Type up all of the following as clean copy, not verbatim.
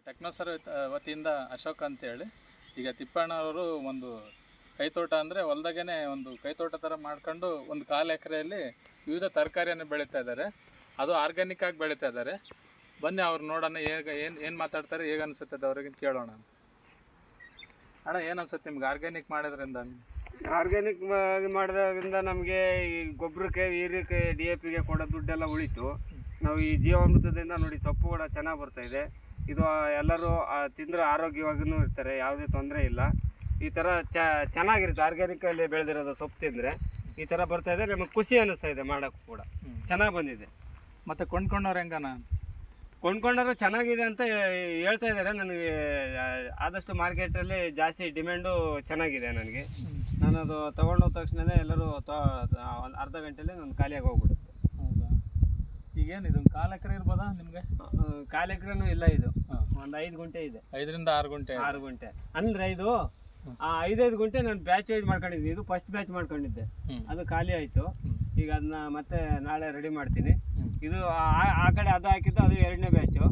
ಟೆಕ್ನೋಸರ್ ವತಿಯಿಂದ ಅಶೋಕ್ ಅಂತೇಳಿ ಈಗ ತಿಪ್ಪಣ್ಣವರು ಒಂದು ಕೈತೋಟ ಅಂದರೆ ಹೊಲ್ದಾಗೇ ಒಂದು ಕೈತೋಟ ಥರ ಮಾಡ್ಕೊಂಡು ಒಂದು 1/4 ಎಕರೆಯಲ್ಲಿ ವಿವಿಧ ತರಕಾರಿಯನ್ನು ಬೆಳೀತಾ ಇದ್ದಾರೆ. ಅದು ಆರ್ಗ್ಯಾನಿಕ್ ಆಗಿ ಬೆಳೀತಾ ಇದ್ದಾರೆ. ಬನ್ನಿ ಅವ್ರು ನೋಡೋಣ ಏನು ಮಾತಾಡ್ತಾರೆ, ಹೇಗೆ ಅನಿಸುತ್ತದೆ ಅವ್ರಿಗೆ ಕೇಳೋಣ. ಅಣ್ಣ ಏನು ಅನ್ಸುತ್ತೆ ನಿಮ್ಗೆ ಆರ್ಗ್ಯಾನಿಕ್ ಮಾಡೋದ್ರಿಂದ? ಆರ್ಗ್ಯಾನಿಕ್ ಮಾಡೋದ್ರಿಂದ ನಮಗೆ ಈ ಗೊಬ್ಬರಕ್ಕೆ, ಯೂರಿಯಾಕ್ಕೆ, DAPಗೆ ಕೊಡೋ ದುಡ್ಡೆಲ್ಲ ಉಳಿತು. ನಾವು ಈ ಜೀವಾಮೃತದಿಂದ ನೋಡಿ ಸೊಪ್ಪು ಕೂಡ ಚೆನ್ನಾಗಿ ಬರ್ತಾಯಿದೆ. ಇದು ಎಲ್ಲರೂ ತಿಂದರೆ ಆರೋಗ್ಯವಾಗಿಯೂ ಇರ್ತಾರೆ, ಯಾವುದೇ ತೊಂದರೆ ಇಲ್ಲ. ಈ ಥರ ಚೆನ್ನಾಗಿರುತ್ತೆ ಆರ್ಗ್ಯಾನಿಕಲ್ಲಿ ಬೆಳೆದಿರೋದು ಸೊಪ್ಪು ತಿಂದರೆ. ಈ ಥರ ಬರ್ತಾಯಿದೆ, ನಮಗೆ ಖುಷಿ ಅನ್ನಿಸ್ತಾ ಇದೆ ಮಾಡೋಕ್ಕೂ ಕೂಡ ಚೆನ್ನಾಗಿ ಬಂದಿದೆ. ಮತ್ತು ಕೊಂಡ್ಕೊಂಡವ್ರು ಹೆಂಗನ? ಕೊಂಡ್ಕೊಂಡವರು ಚೆನ್ನಾಗಿದೆ ಅಂತ ಹೇಳ್ತಾ ಇದ್ದಾರೆ. ನನಗೆ ಆದಷ್ಟು ಮಾರ್ಕೆಟಲ್ಲಿ ಜಾಸ್ತಿ ಡಿಮ್ಯಾಂಡು ಚೆನ್ನಾಗಿದೆ ನನಗೆ. ನಾನು ಅದು ತೊಗೊಂಡೋದ ತಕ್ಷಣವೇ ಎಲ್ಲರೂ ಒಂದು ಅರ್ಧ ಗಂಟೆಯಲ್ಲಿ ನಾನು ಖಾಲಿಯಾಗಿ ಹೋಗ್ಬಿಡುತ್ತೆ. ಹೌದಾ? ಈಗೇನು ಇದು 1/4 ಎಕರೆ ಇರ್ಬೋದಾ ನಿಮಗೆ? 1/4 ಎಕರೆನೂ ಇಲ್ಲ, ಇದು ಒಂದು 5 ಗುಂಟೆ ಇದೆ. 5ರಿಂದ 6 ಗುಂಟೆ. 6 ಗುಂಟೆ ಅಂದರೆ ಇದು 5 ಗುಂಟೆ ನಾನು ಬ್ಯಾಚ್ ವೈಸ್ ಮಾಡ್ಕೊಂಡಿದ್ದೀನಿ. ಇದು ಫಸ್ಟ್ ಬ್ಯಾಚ್ ಮಾಡ್ಕೊಂಡಿದ್ದೆ, ಅದು ಖಾಲಿ ಆಯಿತು. ಈಗ ಅದನ್ನ ಮತ್ತೆ ನಾಳೆ ರೆಡಿ ಮಾಡ್ತೀನಿ. ಇದು ಆ ಕಡೆ ಅದು ಹಾಕಿದ್ದು, ಅದು 2ನೇ ಬ್ಯಾಚು,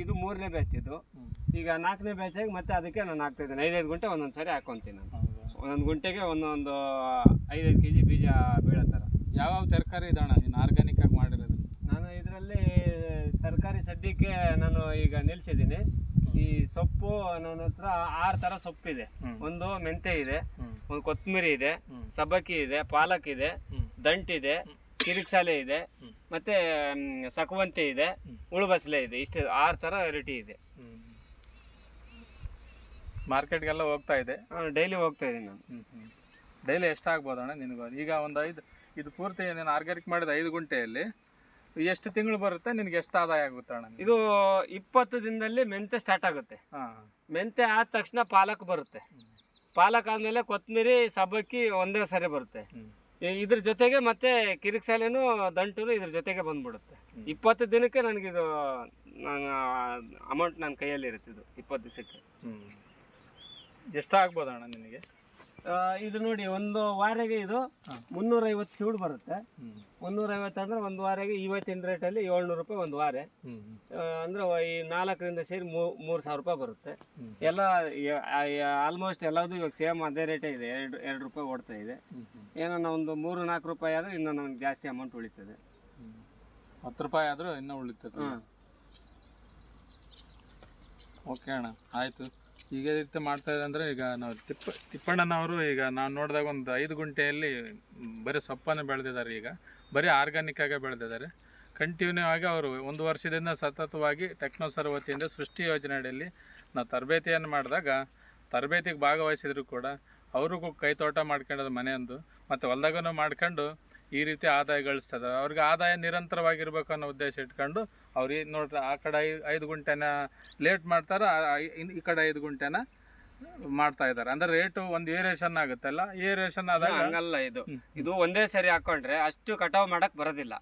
ಇದು 3ನೇ ಬ್ಯಾಚ್. ಇದು ಈಗ 4ನೇ ಬ್ಯಾಚಾಗಿ ಮತ್ತೆ ಅದಕ್ಕೆ ನಾನು ಹಾಕ್ತಾಯಿದ್ದೇನೆ. 5 ಗುಂಟೆ ಒಂದೊಂದು ಸಾರಿ ಹಾಕ್ಕೊತೀನಿ ನಾನು. ಒಂದೊಂದು ಗುಂಟೆಗೆ ಒಂದೊಂದು 5 kg ಬೀಜ ಬೀಳೋ ಥರ. ಯಾವ ತರಕಾರಿ ಇದಣ್ಣ ನೀನು ಆರ್ಗ್ಯಾನಿಕ್ ಆಗಿ ಮಾಡಿರೋದು? ನಾನು ಇದರಲ್ಲಿ ತರಕಾರಿ ಸದ್ಯಕ್ಕೆ ನಾನು ಈಗ ನಿಲ್ಲಿಸಿದ್ದೀನಿ. ಈ ಸೊಪ್ಪು ನನ್ನ ಹತ್ರ 6 ಥರ ಸೊಪ್ಪಿದೆ. ಒಂದು ಮೆಂತೆ ಇದೆ, ಒಂದು ಕೊತ್ತಂಬರಿ ಇದೆ, ಸಬ್ಬಕ್ಕಿ ಇದೆ, ಪಾಲಕ್ ಇದೆ, ದಂಟಿದೆ, ಕಿರಿಕ್ಸಾಲೆ ಇದೆ, ಮತ್ತೆ ಸಕವಂತಿ ಇದೆ, ಉಳುಬಸಲೆ ಇದೆ. ಇಷ್ಟು 6 ಥರ ವೆರೈಟಿ ಇದೆ. ಮಾರ್ಕೆಟ್ಗೆಲ್ಲ ಹೋಗ್ತಾ ಇದೆ? ಡೈಲಿ ಹೋಗ್ತಾ ಇದ್ದೀನಿ ನಾನು. ಡೈಲಿ ಎಷ್ಟಾಗ್ಬೋದಣ್ಣ ನಿನಗೆ? ಈಗ ಒಂದು 5 ಇದು ಪೂರ್ತಿ ನೀನು ಆರ್ಗ್ಯಾನಿಕ್ ಮಾಡಿದ 5 ಗುಂಟೆಯಲ್ಲಿ ಎಷ್ಟು ತಿಂಗಳು ಬರುತ್ತೆ, ನಿನಗೆ ಎಷ್ಟು ಆದಾಯ ಆಗುತ್ತೆ ಅಣ್ಣ? ಇದು 20 ದಿನದಲ್ಲಿ ಮೆಂತೆ ಸ್ಟಾರ್ಟ್ ಆಗುತ್ತೆ. ಮೆಂತೆ ಆದ ತಕ್ಷಣ ಪಾಲಕ್ ಬರುತ್ತೆ. ಪಾಲಕ್ ಆದಮೇಲೆ ಕೊತ್ತಂಬರಿ, ಸಬ್ಬಕ್ಕಿ ಒಂದೇ ಸರಿ ಬರುತ್ತೆ. ಇದ್ರ ಜೊತೆಗೆ ಮತ್ತೆ ಕಿರಿಕ್ಸಾಲೆನೂ ದಂಟು ಇದ್ರ ಜೊತೆಗೆ ಬಂದ್ಬಿಡುತ್ತೆ. 20 ದಿನಕ್ಕೆ ನನಗಿದು ಅಮೌಂಟ್ ನನ್ನ ಕೈಯಲ್ಲಿ ಇರುತ್ತೆ. ಇದು 20 ದಿವಸಕ್ಕೆ ಎಷ್ಟಾಗ್ಬೋದಣ್ಣ ನಿನಗೆ? ಇದು ನೋಡಿ, ಒಂದು ವಾರಿಗೆ ಇದು 350 ಸೀಡ್ ಬರುತ್ತೆ. 350 ಅಂದರೆ ಒಂದು ವಾರಿಗೆ ಇವತ್ತಿನ ರೇಟಲ್ಲಿ 700 ರೂಪಾಯಿ ಒಂದು ವಾರ. ಅಂದರೆ ಈ 4ರಿಂದ ಸೇರಿ 3000 ರೂಪಾಯಿ ಬರುತ್ತೆ. ಎಲ್ಲ ಆಲ್ಮೋಸ್ಟ್ ಎಲ್ಲದೂ ಇವಾಗ ಸೇಮ್ ಅದೇ ರೇಟೇ ಇದೆ. 2 ರೂಪಾಯಿ ಓಡ್ತಾ ಇದೆ. ಏನೋ ಒಂದು 3-4 ರೂಪಾಯಿ ಆದರೆ ಇನ್ನೂ ನಮ್ಗೆ ಜಾಸ್ತಿ ಅಮೌಂಟ್ ಉಳಿತದೆ. 10 ರೂಪಾಯಿ ಆದರೂ ಇನ್ನೂ ಉಳಿತದೆ. ಓಕೆ ಅಣ್ಣ, ಆಯಿತು. ಈಗ ರೀತಿ ಮಾಡ್ತಾ ಇದೆ ಅಂದರೆ ಈಗ ನಾವು ತಿಪ್ಪಣ್ಣನವರು ಈಗ ನಾನು ನೋಡಿದಾಗ ಒಂದು 5 ಗುಂಟೆಯಲ್ಲಿ ಬರೀ ಸೊಪ್ಪನ್ನು ಬೆಳೆದಿದ್ದಾರೆ. ಈಗ ಬರೀ ಆರ್ಗ್ಯಾನಿಕ್ ಆಗಿ ಬೆಳೆದಿದ್ದಾರೆ. ಕಂಟಿನ್ಯೂ ಆಗಿ ಅವರು 1 ವರ್ಷದಿಂದ ಸತತವಾಗಿ ಟೆಕ್ನೋಸರ್ ವತಿಯಿಂದ ಸೃಷ್ಟಿ ಯೋಜನೆ ಅಡಿಯಲ್ಲಿ ನಾವು ತರಬೇತಿಯನ್ನು ಮಾಡಿದಾಗ ತರಬೇತಿಗೆ ಭಾಗವಹಿಸಿದ್ರು ಕೂಡ ಅವ್ರಿಗೂ ಕೈತೋಟ ಮಾಡ್ಕೊಂಡದು ಮನೆಯೊಂದು ಮತ್ತು ಹೊಲ್ದಾಗೂ ಮಾಡ್ಕೊಂಡು ಈ ರೀತಿ ಆದಾಯ ಗಳಿಸ್ತದೆ. ಅವ್ರಿಗೆ ಆದಾಯ ನಿರಂತರವಾಗಿರ್ಬೇಕು ಅನ್ನೋ ಉದ್ದೇಶ ಇಟ್ಕೊಂಡು ಅವ್ರು ನೋಡ್ರಿ ಆ ಕಡೆ 5 ಗುಂಟೆನ ಲೇಟ್ ಮಾಡ್ತಾರೆ, ಈ ಕಡೆ 5 ಗುಂಟೆನ ಮಾಡ್ತಾ ಇದ್ದಾರೆ. ಅಂದ್ರೆ ರೇಟು ಒಂದು ವೇರಿಯೇಷನ್ ಆಗುತ್ತಲ್ಲ, ವೇರಿಯೇಷನ್ ಆದಾಗ ಹಂಗಲ್ಲ. ಇದು ಒಂದೇ ಸರಿ ಹಾಕೊಂಡ್ರೆ ಅಷ್ಟು ಕಟಾವು ಮಾಡಕ್ ಬರೋದಿಲ್ಲ.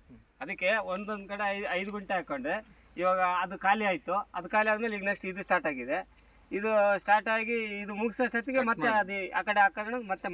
ಅದಕ್ಕೆ ಒಂದೊಂದು ಕಡೆ 5 ಗುಂಟೆ ಹಾಕೊಂಡ್ರೆ ಇವಾಗ ಅದು ಖಾಲಿ ಆಯ್ತು. ಅದು ಖಾಲಿ ಆದ್ಮೇಲೆ ಈಗ ನೆಕ್ಸ್ಟ್ ಇದು ಸ್ಟಾರ್ಟ್ ಆಗಿದೆ. ಇದು ಸ್ಟಾರ್ಟ್ ಆಗಿ ಇದು ಮುಗಿಸೋಷ್ಟೊತ್ತಿಗೆ ಮತ್ತೆ ಅದು ಆ ಕಡೆ ಹಾಕಿದ್ರೆ ಮತ್ತೆ